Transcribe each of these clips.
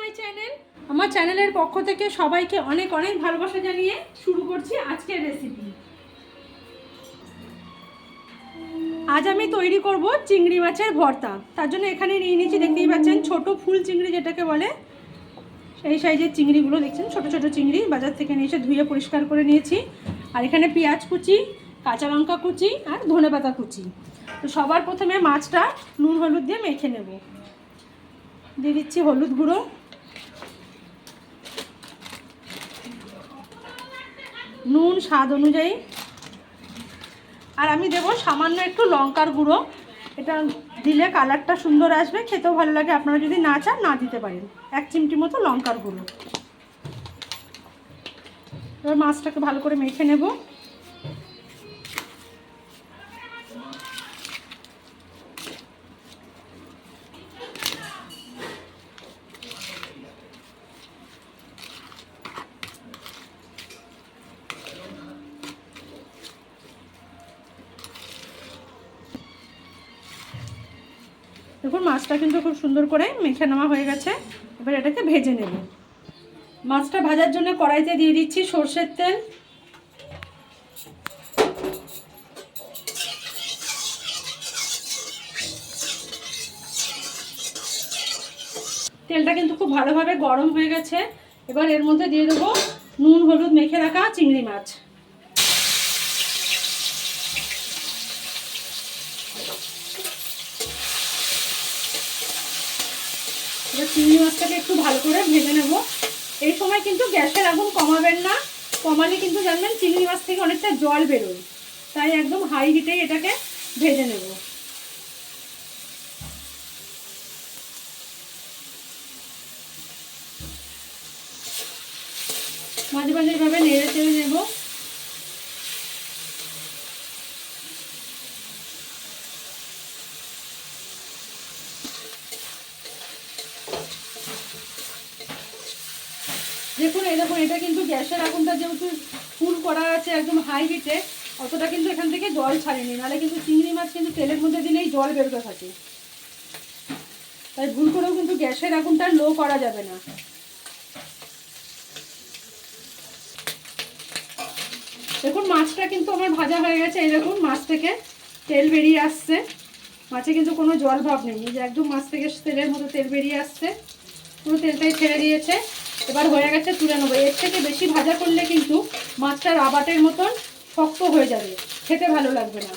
My channel. আমার চ্যানেলের পক্ষ থেকে সবাইকে অনেক অনেক ভালোবাসা জানিয়ে শুরু করছি আজকের রেসিপি। আজ আমি তৈরি করব চিংড়ি মাছের ভর্তা। তার জন্য এখানে নিয়ে নিয়েছি, দেখতেই পাচ্ছেন, ছোট ফুল চিংড়ি যেটাকে বলে, সেই সাইজের চিংড়িগুলো দেখছেন, ছোট ছোট চিংড়ি বাজার থেকে নিয়ে এসে ধুয়ে পরিষ্কার করে নিয়েছি। আর এখানে পেঁয়াজ কুচি, কাঁচা লঙ্কা কুচি আর ধনেপাতা কুচি। তো সবার প্রথমে মাছটা নুন হলুদ দিয়ে মেখে নেব। দিয়ে দিচ্ছি হলুদ গুঁড়ো, নুন স্বাদ অনুযায়ী, আর আমি দেবো সামান্য একটু লঙ্কার গুঁড়ো। এটা দিলে কালারটা সুন্দর আসবে, খেতেও ভালো লাগে। আপনারা যদি না চান না দিতে পারেন। 1 চিমটি মতো লঙ্কার গুঁড়ো। এবার মাছটাকে ভালো করে মেখে নেব। দেখুন মাছটা কিন্তু খুব সুন্দর করে মেখে নেওয়া হয়ে গেছে। এবার এটাকে ভেজে নেব। মাছটা ভাজার জন্য কড়াইতে দিয়ে দিচ্ছি সরষের তেল। তেলটা কিন্তু খুব ভালোভাবে গরম হয়ে গেছে। এবার এর মধ্যে দিয়ে দেবো নুন হলুদ মেখে রাখা চিংড়ি মাছ। এবার চিংড়ি মাছটাকে একটু ভালো করে ভেজে নেব। এই সময় কিন্তু গ্যাসের আগুন কমাবেন না, কমালে কিন্তু জানবেন চিংড়ি মাছ থেকে অনেকটা জল বেরোয়। তাই একদম হাই হিটেই এটাকে ভেজে নেব। মাঝে মাঝে এভাবে নেড়ে চেড়ে নেব। দেখুন এই দেখুন, এটা কিন্তু গ্যাসের আগুনটা যেহেতু ফুল করা আছে একদম হাই হিটে, অতটা কিন্তু এখান থেকে জল ছাড়েনি, নাহলে কিন্তু চিংড়ি মাছ কিন্তু তেলের মধ্যে দিলেই জল বেরোতে থাকে। তাই ভুল করেও কিন্তু গ্যাসের আগুনটা লো করা যাবে না। দেখুন মাছটা কিন্তু আমার ভাজা হয়ে গেছে। এই দেখুন মাছ থেকে তেল বেরিয়ে আসছে। মাছে কিন্তু কোনো জল ভাব নেই, এই যে একদম মাছ থেকে তেলের মতো তেল বেরিয়ে আসছে, পুরো তেলটাই ছেড়ে দিয়েছে। এবার হয়ে গেছে, তুলে নেবো। এর থেকে বেশি ভাজা করলে কিন্তু মাছটা রাবাটের মতন শক্ত হয়ে যাবে, খেতে ভালো লাগবে না।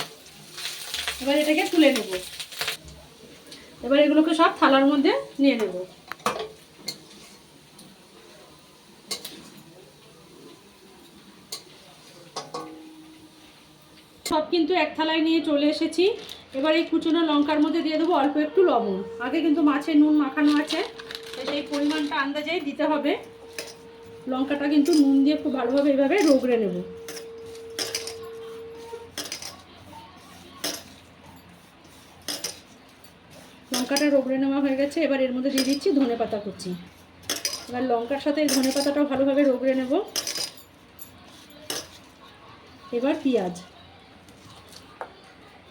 এবার এটাকে তুলে নেব। এবার এগুলোকে সব থালার মধ্যে নিয়ে নেব। সব কিন্তু এক থালায় নিয়ে চলে এসেছি। এবার এই কুচনো লঙ্কার মধ্যে দিয়ে দেবো অল্প একটু লবণ। আগে কিন্তু মাছে নুন মাখানো আছে, সেই পরিমাণটা আন্দাজেই দিতে হবে। লঙ্কাটা কিন্তু নুন দিয়ে খুব ভালোভাবে এইভাবে রগড়ে নেব। লঙ্কাটা রগড়ে নেওয়া হয়ে গেছে। এবার এর মধ্যে দিয়ে দিচ্ছি ধনেপাতা কুচি। এবার লঙ্কার সাথে এই ধনেপাতাটাও ভালোভাবে রগড়ে নেব। এবার পেঁয়াজ,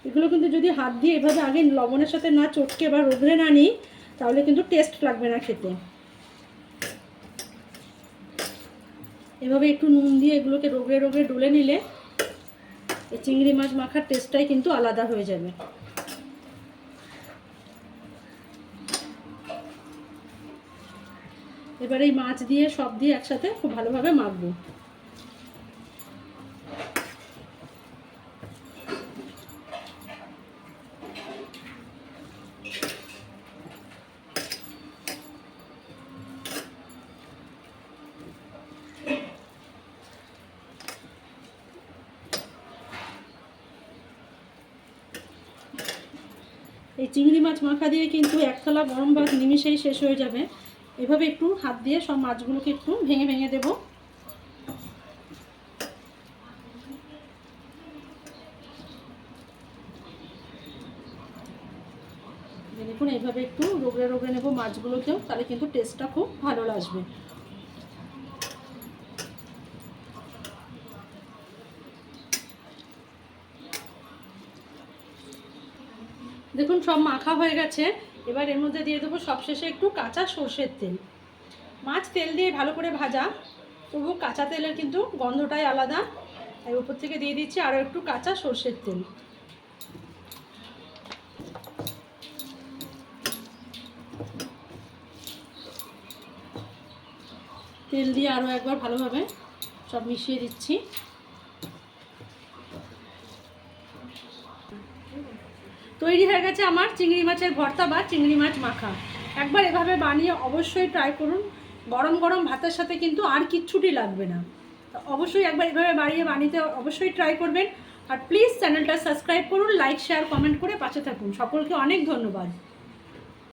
এগুলো কিন্তু যদি হাত দিয়ে এভাবে আগে লবণের সাথে না চটকে বা রগড়ে না নিই, তাহলে কিন্তু টেস্ট লাগবে না খেতে। এভাবে একটু নুন দিয়ে এগুলোকে রগড়ে রগড়ে ডলে নিলে এই চিংড়ি মাছ মাখার টেস্টটাই কিন্তু আলাদা হয়ে যাবে। এবার এই মাছ দিয়ে সব দিয়ে একসাথে খুব ভালোভাবে মাখবো। এই চিংড়ি মাছ মাখা দিয়ে কিন্তু এক থালা গরম ভাত নিমিষেই শেষ হয়ে যাবে। এভাবে একটু হাত দিয়ে সব মাছগুলোকে একটু ভেঙে ভেঙে দেব। দেখুন এইভাবে একটু রগড়ে রগড়ে নেব মাছগুলোকেও, তাহলে কিন্তু টেস্টটা খুব ভালো লাগবে। দেখুন সব মাখা হয়ে গেছে। এবার এর মধ্যে দিয়ে দেবো সবশেষে একটু কাঁচা সর্ষের তেল। মাছ তেল দিয়ে ভালো করে ভাজা, তবু কাঁচা তেলের কিন্তু গন্ধটাই আলাদা। তাই উপর থেকে দিয়ে দিচ্ছি আরও একটু কাঁচা সর্ষের তেল। তেল দিয়ে আরও একবার ভালোভাবে সব মিশিয়ে দিচ্ছি। তৈরি হয়ে গেছে আমার চিংড়ি মাছের ভর্তা বা চিংড়ি মাছ মাখা। একবার এভাবে বানিয়ে অবশ্যই ট্রাই করুন। গরম গরম ভাতের সাথে কিন্তু আর কিচ্ছুটি লাগবে না। তো অবশ্যই একবার এভাবে বানিয়ে অবশ্যই ট্রাই করবেন। আর প্লিজ চ্যানেলটা সাবস্ক্রাইব করুন, লাইক শেয়ার কমেন্ট করে পাশে থাকুন। সকলকে অনেক ধন্যবাদ।